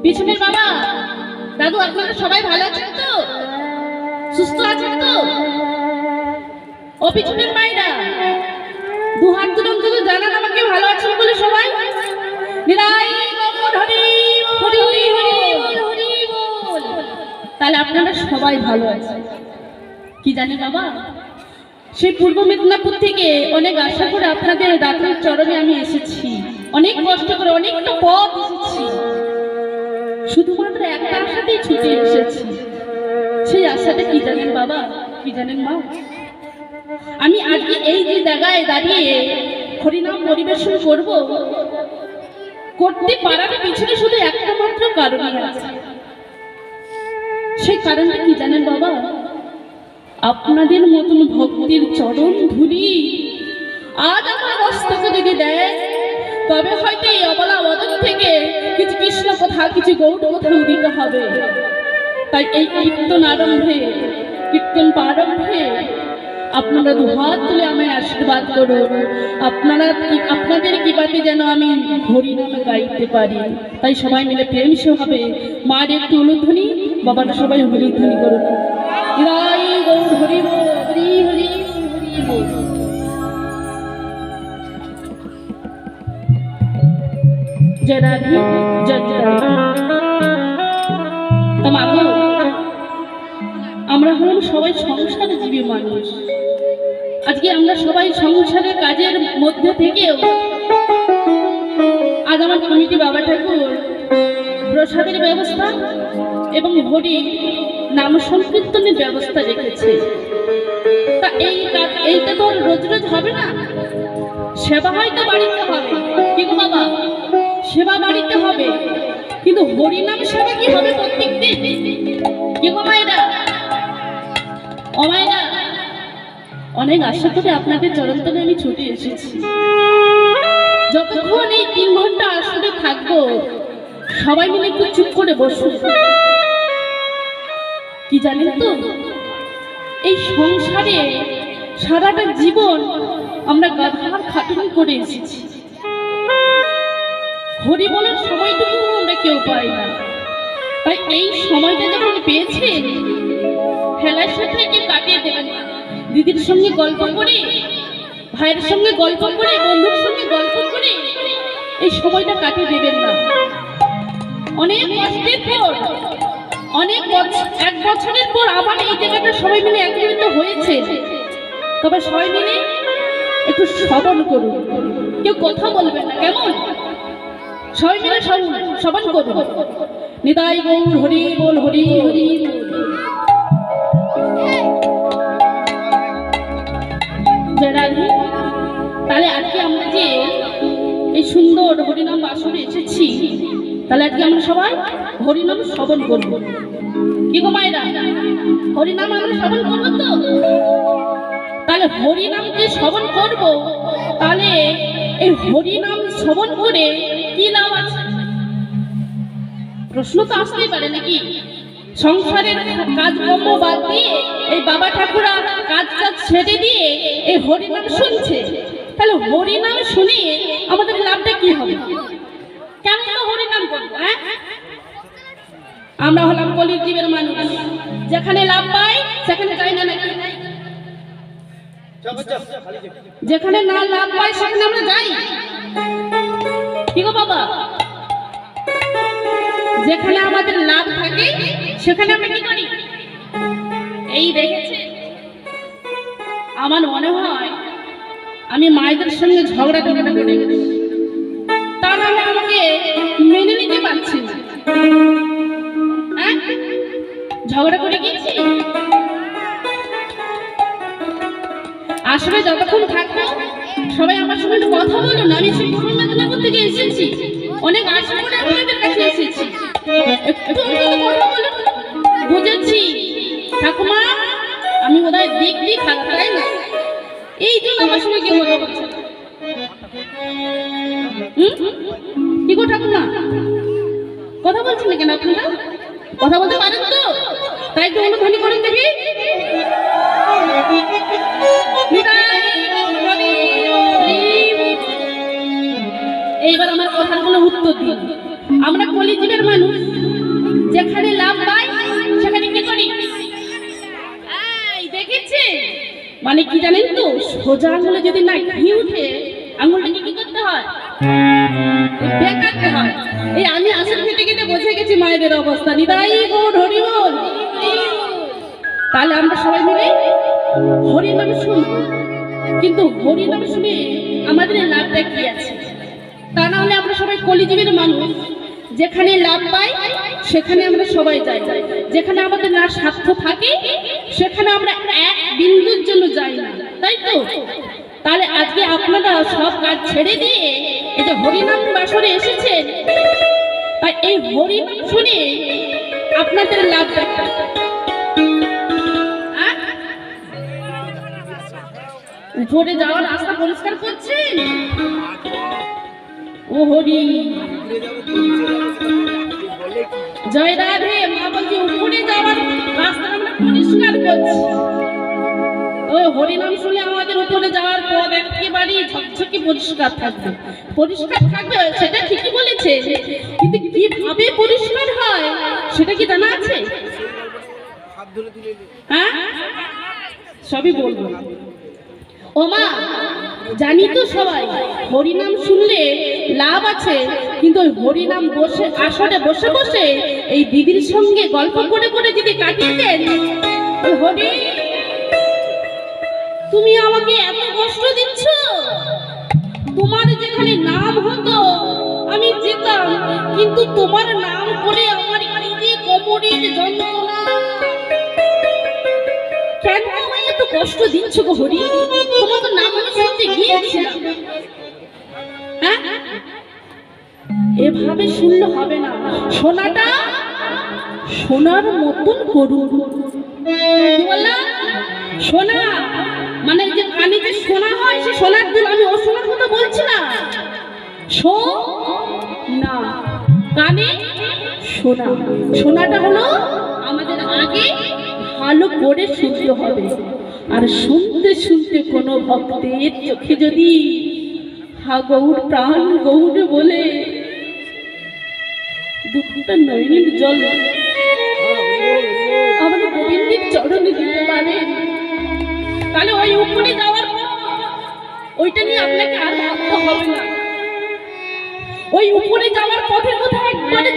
পিছনের বাবা দাদু আপনারা সবাই ভালো আছেন তো? সুস্থ আছেন তো? ও পিছনের মায়েরা দু হাত তুলে তুলে জানান আমাকে ভালো আছেন বলে সবাই। নিরাই গৌর হরি হরি হরি হরি হরি বল। তাহলে আপনারা সবাই ভালো আছেন। কি জানি বাবা, সেই পূর্ব মেদিনীপুর থেকে অনেক আশা করে আপনাদের দাদুর চরণে আমি এসেছি, অনেক কষ্ট করে অনেকটা পথ এসেছি, শুধুমাত্র একটা আশাতেই ছুটে এসেছি। সেই আশাটা কি জানেন বাবা, কি জানেন মা, আমি আজকে এই যে জায়গায় দাঁড়িয়ে হরিনাম পরিবেশন করতে পারার পিছনে শুধু একটা মাত্র কারণই আছে। সেই কারণটা কি জানেন বাবা, আপনাদের মতন ভক্তির চরণ ধুলি আজ আমার মস্তকে যদি দেয়, তবে হয়তো এই অবলা বদন থেকে কিছু কৃষ্ণ কথা কিছু গৌর কথা উদিত হবে। তাই এই কীর্তন আরম্ভে, কীর্তন প্রারম্ভে আপনারা দুহাত তুলে আমায় আশীর্বাদ করুন। আপনাদের কৃপাতে যেন আমি হরিনাম গাইতে পারি। তাই সবাই মিলে প্রেম হবে। মার একটু উলুধ্বনি, বাবারা সবাই হরিধ্বনি করুন। নিরাই গৌর হরি বল, হরি হরি হরি বল। জয় রাধে, জয় রাধে। আমরা হলাম সবাই সংসারে জীবী মানুষ। আজকে আমরা সবাই সংসারের কাজের মধ্যে থেকেও আজ আমার কমিটি বাবা ঠাকুর প্রসাদের ব্যবস্থা এবং হরি নাম সংকীর্তনের ব্যবস্থা রেখেছে। তা এইটা তো রোজ রোজ হবে না, সেবা হয়তো বাড়িতে হবে, কিন্তু বাবা সেবা বাড়িতে হবে, কিন্তু হরিনাম সেবা কি হবে প্রত্যেক দিন? কি গো মায়েরা, ও মায়েরা, অনেক আশা করে আপনাদের চরণ তলে আমি ছুটে এসেছি। যতক্ষণ এই 3 ঘন্টা আসলে থাকবো, সবাই মিলে একটু চুপ করে বসুন। কি জানেন তো, এই সংসারে সারাটা জীবন আমরা গাধার খাটুনি করে এসেছি, হরি বলার সময়টুকু আমরা কেউ পাই না। তাই এই সময়টা যখন পেয়েছেন, খেলার সাথে কি কাটিয়ে দেবেন না। দিদির সঙ্গে গল্প করে, ভাইয়ের সঙ্গে গল্প করে, বন্ধুর সঙ্গে গল্প করে এই সময়টা কাটিয়ে দেবেন না। অনেক কষ্টের পর, এক বছরের পর আবার এই জায়গাটা সবাই মিলে একত্রিত হয়েছে। তবে সবাই মিলে একটু শ্রবণ করুন, কেউ কথা বলবেন না, কেমন? সবাই মিলে শ্রবণ করুন। নিতাই গৌর হরি বল, হরি হরি বল। তাহলে আজকে আমরা যে এই সুন্দর হরিনাম আসরে এসেছি, তাহলে আজকে আমরা সবাই হরিনাম শ্রবণ করবো। কি গো মায়েরা, হরিনাম আমরা শ্রবণ করবো তো? তাহলে হরিনাম যে শ্রবণ করবো, তাহলে এই হরিনাম শ্রবণ করে কি লাভ আছে? প্রশ্ন তো আসতেই পারে নাকি? সংসারের কাজকর্ম বাদ দিয়ে এই বাবা ঠাকুরা কাজ ছেড়ে দিয়ে এই হরিনাম শুনছে, তাহলে হরিনাম শুনে আমাদের লাভটা কি হবে? কেন হরিনাম করবো? আমরা হলাম কলির জীবের মানুষ, যেখানে লাভ পাই সেখানে যাই না নাকি? যেখানে না লাভ পাই সেখানে আমরা যাই। কি গো বাবা, যেখানে আমাদের লাভ থাকে সেখানে আমরা কি করি? এই দেখেছে, আমার মনে হয় আমি মায়েদের সঙ্গে ঝগড়া করে গেছি, তারা আমাকে মেনে নিতে পারছি না। ঝগড়া করে গেছি। আসলে যতক্ষণ থাকবো সবাই আমার সঙ্গে কথা বলুন। আমি সেই পূর্ব মেদিনীপুর থেকে এসেছি, অনেক আশা করে আপনাদের কাছে এসেছি, একটু কথা বলুন। বুঝেছি ঠাকুমা, আমি বোধহয় দেখলি খারাপ, তাই না? এই জন্য আমার সঙ্গে কেউ কথা বলছে। কি গো ঠাকুমা, কথা বলছেন না কেন? আপনারা কথা বলতে পারেন তো? তাই একটু অনুধ্বনি করেন দেখি। এইবার আমার কথার কোনো উত্তর দিন। আমরা কলিজীবের মানুষ, মানে কি জানেন তো, সোজা আঙুলে যদি না ঘি উঠে আঙুলটাকে কি করতে হয়, বেকাতে হয়। এই আমি আসল কেটে কেটে বসে গেছি মায়েদের অবস্থা। নিতাই গৌর হরি বল। তাহলে আমরা সবাই মিলে হরি নাম শুনবো, কিন্তু হরি নাম শুনে আমাদের লাভটা কি আছে? তা না হলে আমরা সবাই কলিযুগের মানুষ, যেখানে লাভ পাই সেখানে আমরা সবাই যাই, যেখানে আমাদের না স্বার্থ থাকে সেখানে আমরা এক বিন্দুর জন্য যাই না, তাই তো? তাহলে আজকে আপনারা সব কাজ ছেড়ে দিয়ে এই যে হরিনাম বাসরে এসেছেন, তাই এই হরিনাম শুনে আপনাদের লাভটা কি? উপরে যাওয়ার রাস্তা পরিষ্কার করছেন? ও হরি জয় রাধে। মা বলছি উপরে যাওয়ার রাস্তা আমরা পরিষ্কার করছি। ওই হরিনাম শুনে আমাদের উপরে যাওয়ার পথ একেবারে ঝকঝকে পরিষ্কার থাকবে। পরিষ্কার থাকবে সেটা ঠিকই বলেছে, কিন্তু কিভাবে পরিষ্কার হয় সেটা কি জানা আছে? হ্যাঁ, সবই বলবো। ও মা, জানি তো সবাই হরিনাম শুনলে লাভ আছে, কিন্তু ওই হরিনাম বসে আসরে বসে বসে এই দিদির সঙ্গে গল্প করে করে যদি কাটিয়ে দেন, ওই হরি তুমি আমাকে এত কষ্ট দিচ্ছ, তোমার যেখানে নাম হতো আমি যেতাম, কিন্তু তোমার নাম করে আমার নিজে কোমরের যন্ত্রণা, কেন আমায় এত কষ্ট দিচ্ছ গো হরি? তোমার তো নাম আমি শুনতে গিয়েছিলাম। হ্যাঁ, এভাবে শুনলে হবে না, সোনাটা সোনার মতন করুন। কি বললাম? সোনা মানে যে কানে যে সোনা হয় সে সোনার দুল, আমি ও সোনার কথা বলছি না। সোনা কানে সোনা, সোনাটা হলো আমাদের আগে ভালো করে শুনতে হবে। আর শুনতে শুনতে কোনো ভক্তের চোখে যদি হা গৌর প্রাণ গৌর বলে দুটা নয়নের জল আমাদের গোবিন্দের চরণে দিতে পারে, তাহলে ওই উপরে যাওয়ার পর ওইটা নিয়ে আপনাকে আর ভাবতে হবে না। ওই উপরে যাওয়ার পথের কথা একবারে